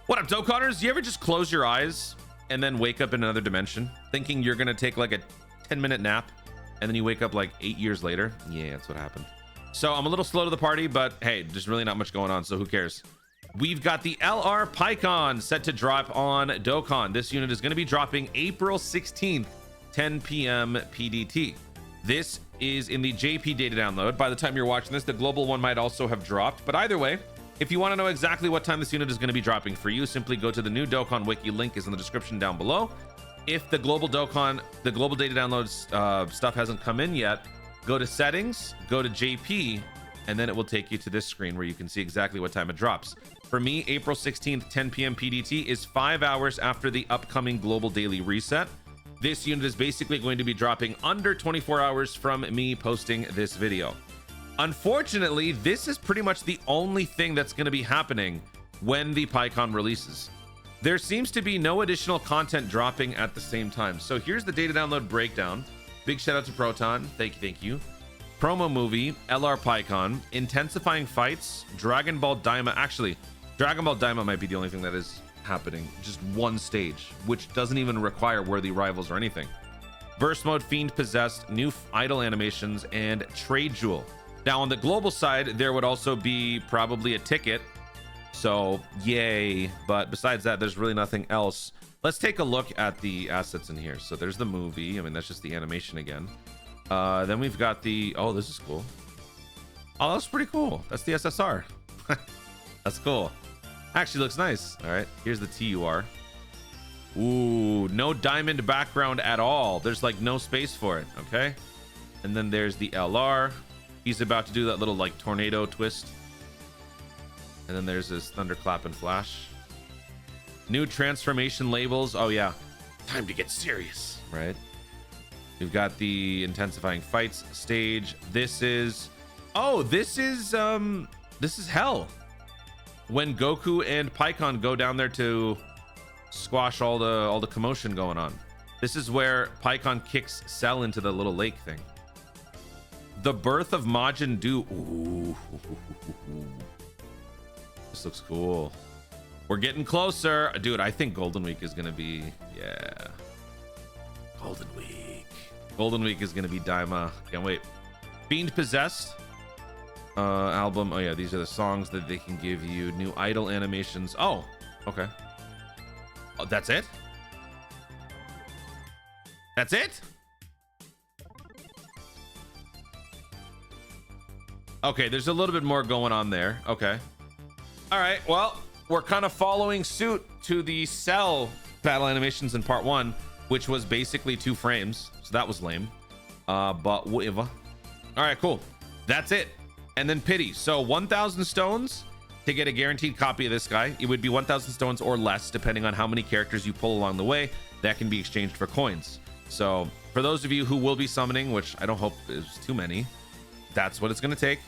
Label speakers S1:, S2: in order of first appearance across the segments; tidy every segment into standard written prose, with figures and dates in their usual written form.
S1: What up, Dokkaners? You ever just close your eyes and then wake up in another dimension thinking you're gonna take like a 10-minute nap and then you wake up like 8 years later? Yeah, that's what happened. So I'm a little slow to the party, but hey, there's really not much going on, so who cares? We've got the LR PIKKON set to drop on Dokkan. This unit is going to be dropping April 16th, 10 p.m. PDT. This is in the JP data download. By the time you're watching this, the global one might also have dropped, but either way, if you want to know exactly what time this unit is going to be dropping for you, simply go to the new Dokkan Wiki. Link is in the description down below. If the global Dokkan, the global data downloads stuff hasn't come in yet, go to settings, go to JP, and then it will take you to this screen where you can see exactly what time it drops. For me, April 16th, 10 p.m. PDT is 5 hours after the upcoming global daily reset. This unit is basically going to be dropping under 24 hours from me posting this video. Unfortunately, this is pretty much the only thing that's going to be happening when the PIKKON releases. There seems to be no additional content dropping at the same time. So here's the data download breakdown. Big shout out to Proton. Thank you. Promo movie, LR PIKKON, intensifying fights, Dragon Ball Daima. Actually, Dragon Ball Daima might be the only thing that is happening. Just one stage, which doesn't even require worthy rivals or anything. Burst mode, Fiend Possessed, new idol animations, and Trade Jewel. Now on the global side, there would also be probably a ticket. So yay. But besides that, there's really nothing else. Let's take a look at the assets in here. So there's the movie. I mean, that's just the animation again. Then we've got the, oh, this is cool. Oh, that's pretty cool. That's the SSR. That's cool. Actually looks nice. All right, here's the TUR. Ooh, no diamond background at all. There's like no space for it. Okay. And then there's the LR. He's about to do that little like tornado twist. And then there's this thunderclap and flash. New transformation labels. Oh yeah, time to get serious, right? We've got the intensifying fights stage. This is hell. When Goku and PIKKON go down there to squash all the commotion going on. This is where PIKKON kicks Cell into the little lake thing. The birth of Majin Du. Ooh. This looks cool. We're getting closer. Dude, I think Golden Week is going to be... Yeah. Golden Week. Golden Week is going to be Daima. Can't wait. Fiend Possessed. Album. Oh, yeah. These are the songs that they can give you. New idol animations. Oh, okay. Oh, that's it? That's it? Okay, there's a little bit more going on there. Okay. All right, well, we're kind of following suit to the Cell battle animations in part 1, which was basically 2 frames. So that was lame. But whatever. All right, cool. That's it. And then Pity. So 1,000 stones to get a guaranteed copy of this guy. It would be 1,000 stones or less, depending on how many characters you pull along the way. That can be exchanged for coins. So for those of you who will be summoning, which I don't hope is too many, that's what it's going to take.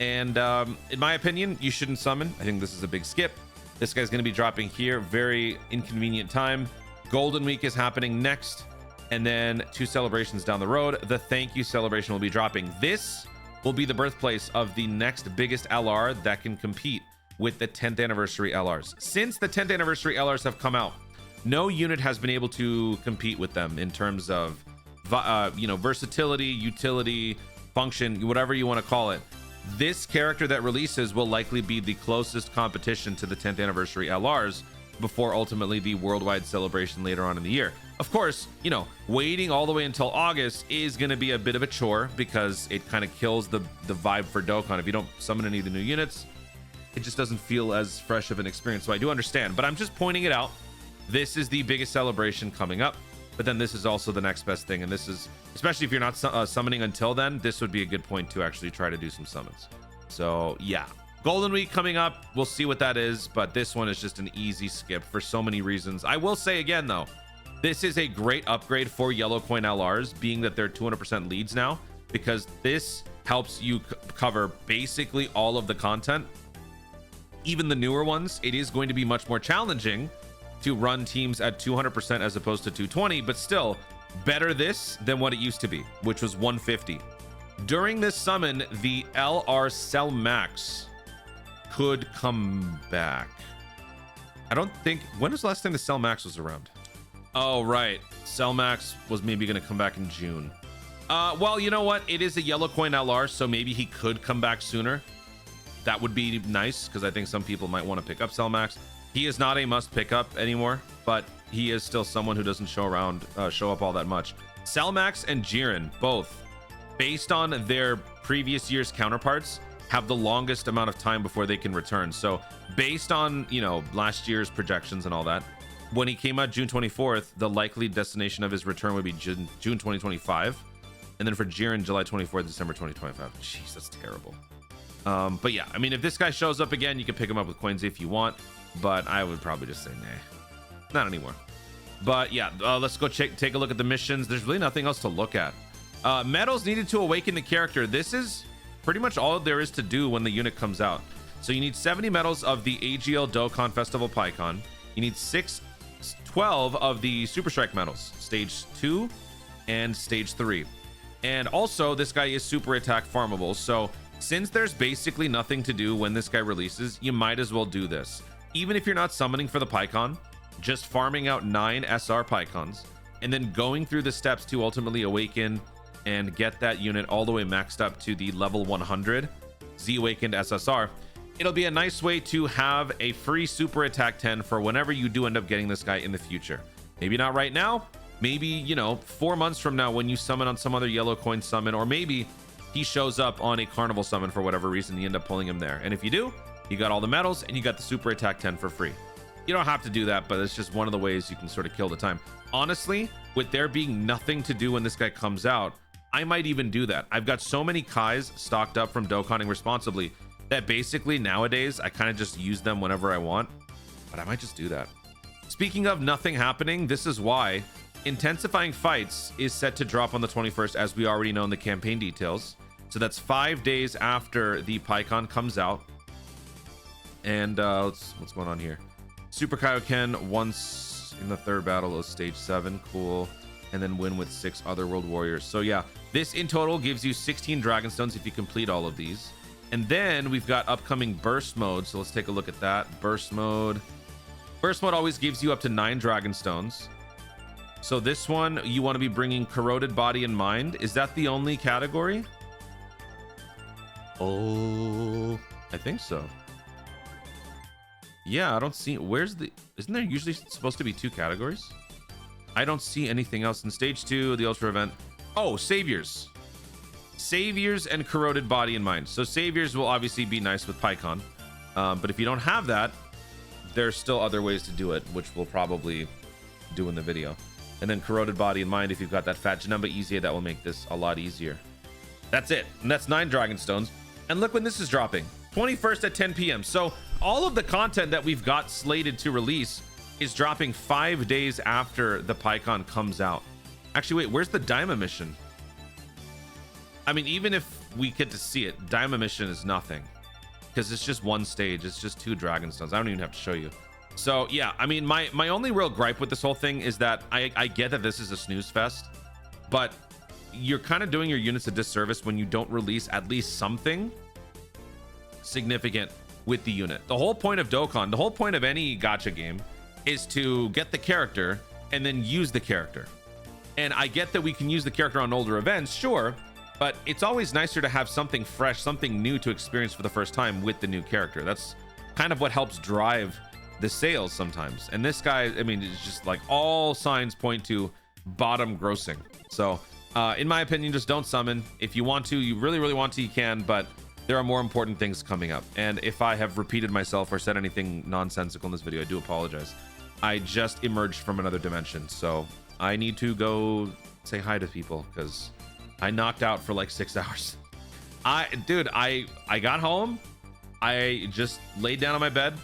S1: And in my opinion, you shouldn't summon. I think this is a big skip. This guy's going to be dropping here. Very inconvenient time. Golden Week is happening next. And then 2 celebrations down the road. The thank you celebration will be dropping. This will be the birthplace of the next biggest LR that can compete with the 10th anniversary LRs. Since the 10th anniversary LRs have come out, no unit has been able to compete with them in terms of versatility, utility, function, whatever you want to call it. This character that releases will likely be the closest competition to the 10th anniversary LRs before ultimately the worldwide celebration later on in the year. Of course, waiting all the way until August is going to be a bit of a chore because it kind of kills the vibe for Dokkan. If you don't summon any of the new units, it just doesn't feel as fresh of an experience. So I do understand, but I'm just pointing it out. This is the biggest celebration coming up, but then this is also the next best thing. And this is, especially if you're not summoning until then, this would be a good point to actually try to do some summons. So yeah, Golden Week coming up. We'll see what that is, but this one is just an easy skip for so many reasons. I will say again, though, this is a great upgrade for yellow coin LRs, being that they're 200% leads now, because this helps you cover basically all of the content. Even the newer ones, it is going to be much more challenging to run teams at 200% as opposed to 220, but still better this than what it used to be, which was 150. During this summon, the LR Cell Max could come back. I don't think, when was the last time the Cell Max was around? Oh, right. Cell Max was maybe going to come back in June. Well, you know what? It is a yellow coin LR, so maybe he could come back sooner. That would be nice, because I think some people might want to pick up Cell Max. He is not a must pick up anymore, but he is still someone who doesn't show up all that much. Cell Max and Jiren, both, based on their previous year's counterparts, have the longest amount of time before they can return. So based on, you know, last year's projections and all that, when he came out June 24th, the likely destination of his return would be June 2025. And then for Jiren, July 24th, December 2025. Jeez, that's terrible. But yeah, I mean, if this guy shows up again, you can pick him up with coins if you want, but I would probably just say nah, not anymore. But yeah, let's go take a look at the missions. There's really nothing else to look at. Medals needed to awaken the character. This is pretty much all there is to do when the unit comes out. So you need 70 medals of the AGL Dokkan Festival PIKKON. You need 12 of the Super Strike medals, stage 2 and stage 3. And also this guy is super attack farmable. So since there's basically nothing to do when this guy releases, you might as well do this. Even if you're not summoning for the PIKKON, just farming out 9 SR PIKKONs and then going through the steps to ultimately awaken and get that unit all the way maxed up to the level 100 Z Awakened SSR. It'll be a nice way to have a free super attack 10 for whenever you do end up getting this guy in the future. Maybe not right now, maybe, you know, 4 months from now when you summon on some other yellow coin summon, or maybe he shows up on a carnival summon for whatever reason, you end up pulling him there. And if you do, you got all the medals and you got the super attack 10 for free. You don't have to do that, but it's just one of the ways you can sort of kill the time. Honestly, with there being nothing to do when this guy comes out, I might even do that. I've got so many Kais stocked up from Dokkaning Responsibly that basically nowadays I kind of just use them whenever I want, but I might just do that. Speaking of nothing happening, this is why Intensifying Fights is set to drop on the 21st, as we already know in the campaign details. So that's 5 days after the PIKKON comes out. And what's going on here? Super Kaioken once in the 3rd battle of stage 7, cool. And then win with 6 other world warriors. So yeah, this in total gives you 16 dragon stones if you complete all of these. And then we've got upcoming burst mode, so let's take a look at that. Burst mode always gives you up to 9 dragon stones. So this one, you want to be bringing corroded body and mind. Is that the only category? Oh, I think so. Yeah, I don't see, isn't there usually supposed to be 2 categories? I don't see anything else in stage 2, the ultra event. Oh, saviors and corroded body and mind. So saviors will obviously be nice with PIKKON, but if you don't have that, there's still other ways to do it, which we'll probably do in the video. And then corroded body and mind, if you've got that fat Janumba easier, that will make this a lot easier. That's it, and that's 9 dragon stones. And look when this is dropping, 21st at 10 p.m. So all of the content that we've got slated to release is dropping 5 days after the PIKKON comes out. Actually, wait, where's the Daima mission? I mean, even if we get to see it, Daima mission is nothing, because it's just 1 stage. It's just 2 dragon stones. I don't even have to show you. So yeah, I mean, my only real gripe with this whole thing is that I get that this is a snooze fest, but you're kind of doing your units a disservice when you don't release at least something significant with the unit. The whole point of Dokkan, the whole point of any gacha game, is to get the character and then use the character. And I get that we can use the character on older events, sure, but it's always nicer to have something fresh, something new to experience for the first time with the new character. That's kind of what helps drive the sales sometimes. And this guy, I mean, it's just like all signs point to bottom grossing. So in my opinion, just don't summon. If you want to, you really want to, you can, but there are more important things coming up. And if I have repeated myself or said anything nonsensical in this video, I do apologize. I just emerged from another dimension, so I need to go say hi to people because I knocked out for like 6 hours. Dude, I got home, I just laid down on my bed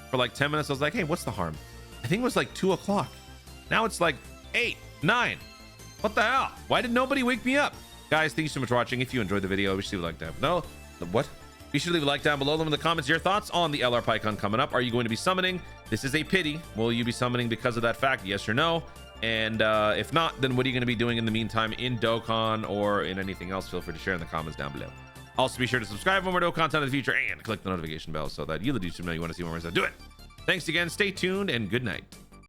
S1: for like 10 minutes. I was like, hey, what's the harm? I think it was like 2 o'clock. Now it's like 8, 9. What the hell? Why did nobody wake me up? Guys, thank you so much for watching. If you enjoyed the video, be sure to leave a like down below. What? Be sure to leave a like down below. Let me know in the comments your thoughts on the LR PIKKON coming up. Are you going to be summoning? This is a pity. Will you be summoning because of that fact? Yes or no? And if not, then what are you going to be doing in the meantime in Dokkan or in anything else? Feel free to share in the comments down below. Also, be sure to subscribe for more Dokkan content in the future and click the notification bell so that you, the YouTube, know you want to see more. So do it. Thanks again. Stay tuned and good night.